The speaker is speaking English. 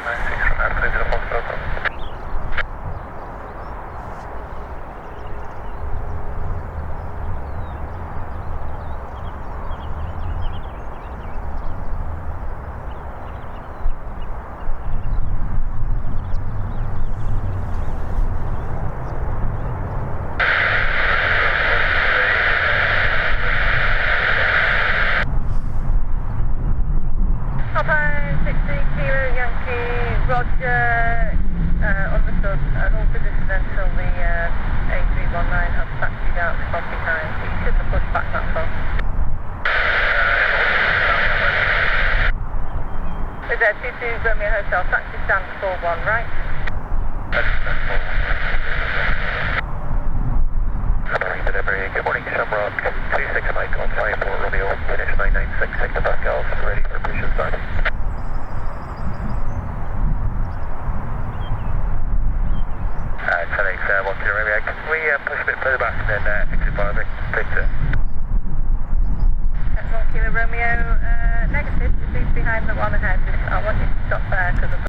996 from Airport to the hospital. Roger, understood. All position until the A319 has taxied out from behind. You shouldn't have pushed back that far. Wizz Air 22 Birmingham Hotel, taxi stand 41, right? Good morning, Shamrock 26 Mike on flight for Romeo, finish 996, take the Pascals, ready for push and start. Felix, 1 kilo Romeo, can we push a bit further back and then exit by the Victor? 1 kilo Romeo, negative, just leave behind the one ahead. I want you to stop there because of